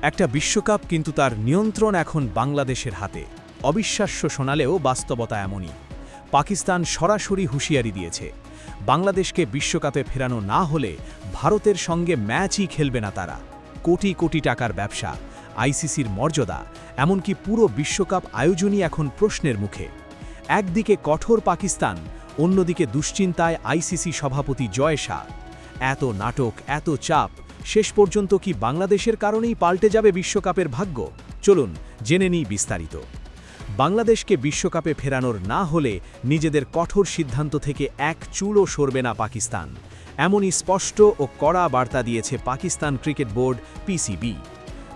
একটা বিশ্বকাপ কিন্তু তার নিয়ন্ত্রণ এখন বাংলাদেশের হাতে। অবিশ্বাস্য শোনালেও বাস্তবতা এমনই। পাকিস্তান সরাসরি হুঁশিয়ারি দিয়েছে, বাংলাদেশকে বিশ্বকাপে ফেরানো না হলে ভারতের সঙ্গে ম্যাচই খেলবে না তারা। কোটি কোটি টাকার ব্যবসা, আইসিসির মর্যাদা, এমনকি পুরো বিশ্বকাপ আয়োজনই এখন প্রশ্নের মুখে। একদিকে কঠোর পাকিস্তান, অন্যদিকে দুশ্চিন্তায় আইসিসি সভাপতি জয় শাহ। এত নাটক, এত চাপ, শেষ পর্যন্ত কি বাংলাদেশের কারণেই পাল্টে যাবে বিশ্বকাপের ভাগ্য? চলুন জেনে নিই বিস্তারিত। বাংলাদেশকে বিশ্বকাপে ফেরানোর না হলে নিজেদের কঠোর সিদ্ধান্ত থেকে এক চুলও সরবে না পাকিস্তান, এমনই স্পষ্ট ও কড়া বার্তা দিয়েছে পাকিস্তান ক্রিকেট বোর্ড পিসিবি।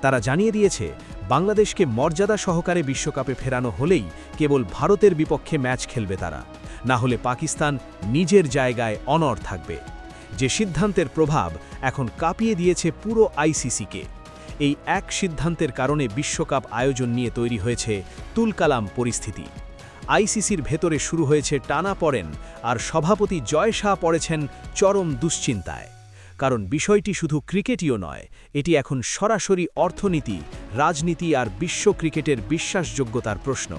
তারা জানিয়ে দিয়েছে, বাংলাদেশকে মর্যাদা সহকারে বিশ্বকাপে ফেরানো হলেই কেবল ভারতের বিপক্ষে ম্যাচ খেলবে তারা, না হলে পাকিস্তান নিজের জায়গায় অনড় থাকবে। যে সিদ্ধান্তের প্রভাব এখন কাঁপিয়ে দিয়েছে পুরো আইসিসিকে। এই এক সিদ্ধান্তের কারণে বিশ্বকাপ আয়োজন নিয়ে তৈরি হয়েছে তুলকালাম পরিস্থিতি। আইসিসির ভেতরে শুরু হয়েছে টানাপড়েন, আর সভাপতি জয় শাহ পড়েছেন চরম দুশ্চিন্তায়। কারণ বিষয়টি শুধু ক্রিকেটীয় নয়, এটি এখন সরাসরি অর্থনীতি, রাজনীতি আর বিশ্ব ক্রিকেটের বিশ্বাসযোগ্যতার প্রশ্ন।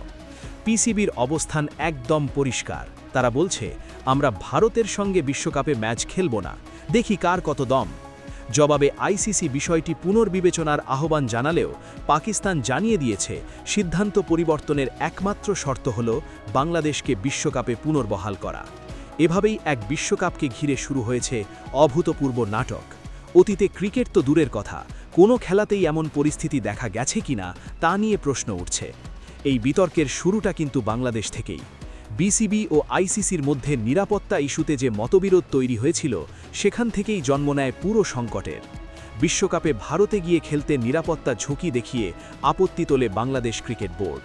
পিসিবির অবস্থান একদম পরিষ্কার। তারা বলছে, আমরা ভারতের সঙ্গে বিশ্বকাপে ম্যাচ খেলব না, দেখি কার কত দম। জবাবে আইসিসি বিষয়টি পুনর্বিবেচনার আহ্বান জানালেও পাকিস্তান জানিয়ে দিয়েছে, সিদ্ধান্ত পরিবর্তনের একমাত্র শর্ত হল বাংলাদেশকে বিশ্বকাপে পুনর্বহাল করা। এভাবেই এক বিশ্বকাপকে ঘিরে শুরু হয়েছে অভূতপূর্ব নাটক। অতীতে ক্রিকেট তো দূরের কথা, কোনো খেলাতেই এমন পরিস্থিতি দেখা গেছে কিনা তা নিয়ে প্রশ্ন উঠছে। এই বিতর্কের শুরুটা কিন্তু বাংলাদেশ থেকেই। বিসিবি ও আইসিসির মধ্যে নিরাপত্তা ইস্যুতে যে মতবিরোধ তৈরি হয়েছিল, সেখান থেকেই জন্ম নেয় পুরো সংকটের। বিশ্বকাপে ভারতে গিয়ে খেলতে নিরাপত্তা ঝুঁকি দেখিয়ে আপত্তি তোলে বাংলাদেশ ক্রিকেট বোর্ড।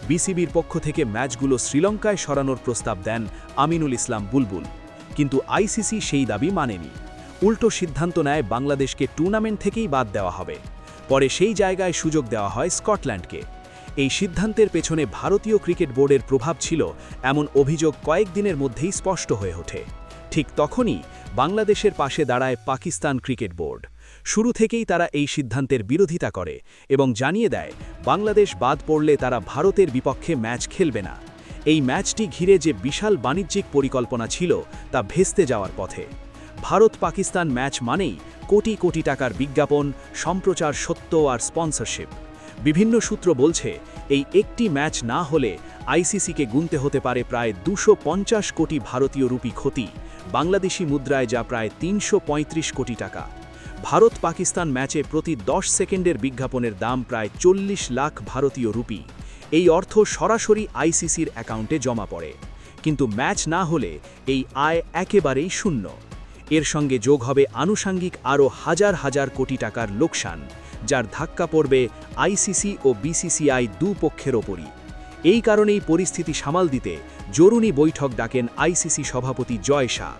বিসিবির পক্ষ থেকে ম্যাচগুলো শ্রীলঙ্কায় সরানোর প্রস্তাব দেন আমিনুল ইসলাম বুলবুল, কিন্তু আইসিসি সেই দাবি মানেনি। উল্টো সিদ্ধান্ত নেয় বাংলাদেশকে টুর্নামেন্ট থেকেই বাদ দেওয়া হবে। পরে সেই জায়গায় সুযোগ দেওয়া হয় স্কটল্যান্ডকে। এই সিদ্ধান্তের পেছনে ভারতীয় ক্রিকেট বোর্ডের প্রভাব ছিল, এমন অভিযোগ কয়েকদিনের মধ্যেই স্পষ্ট হয়ে ওঠে। ঠিক তখনই বাংলাদেশের পাশে দাঁড়ায় পাকিস্তান ক্রিকেট বোর্ড। শুরু থেকেই তারা এই সিদ্ধান্তের বিরোধিতা করে এবং জানিয়ে দেয়, বাংলাদেশ বাদ পড়লে তারা ভারতের বিপক্ষে ম্যাচ খেলবে না। এই ম্যাচটি ঘিরে যে বিশাল বাণিজ্যিক পরিকল্পনা ছিল, তা ভেস্তে যাওয়ার পথে। ভারত পাকিস্তান ম্যাচ মানেই কোটি কোটি টাকার বিজ্ঞাপন, সম্প্রচার সত্য আর স্পন্সরশিপ। বিভিন্ন সূত্র বলছে, এই একটি ম্যাচ না হলে আইসিসিকে গুনতে হতে পারে প্রায় 250 কোটি ভারতীয় রুপি ক্ষতি, বাংলাদেশি মুদ্রায় যা প্রায় 335 কোটি টাকা। ভারত পাকিস্তান ম্যাচে প্রতি 10 সেকেন্ডের বিজ্ঞাপনের দাম প্রায় 40 লাখ ভারতীয় রুপি। এই অর্থ সরাসরি আইসিসির অ্যাকাউন্টে জমা পড়ে, কিন্তু ম্যাচ না হলে এই আয় একেবারেই শূন্য। এর সঙ্গে যোগ হবে আনুষাঙ্গিক আরও হাজার হাজার কোটি টাকার লোকসান, যার ধাক্কা পড়বে আইসিসি ও বিসিসিআই দুপক্ষের ওপরই। এই কারণেই পরিস্থিতি সামাল দিতে জরুরি বৈঠক ডাকেন আইসিসি সভাপতি জয় শাহ।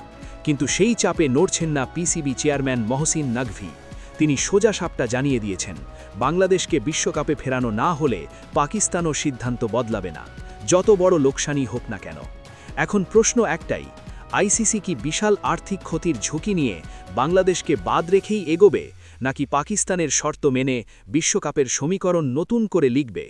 কিন্তু সেই চাপে নড়ছেন না পিসিবি চেয়ারম্যান মহসিন নকভি। তিনি সোজা সাপটা জানিয়ে দিয়েছেন, বাংলাদেশকে বিশ্বকাপে ফেরানো না হলে পাকিস্তানও সিদ্ধান্ত বদলাবে না, যত বড় লোকসানই হোক না কেন। এখন প্রশ্ন একটাই, আইসিসি কি বিশাল আর্থিক ক্ষতির ঝুঁকি নিয়ে বাংলাদেশকে বাদ রেখেই এগোবে, নাকি পাকিস্তানের শর্ত মেনে বিশ্বকাপের সমীকরণ নতুন করে লিখবে?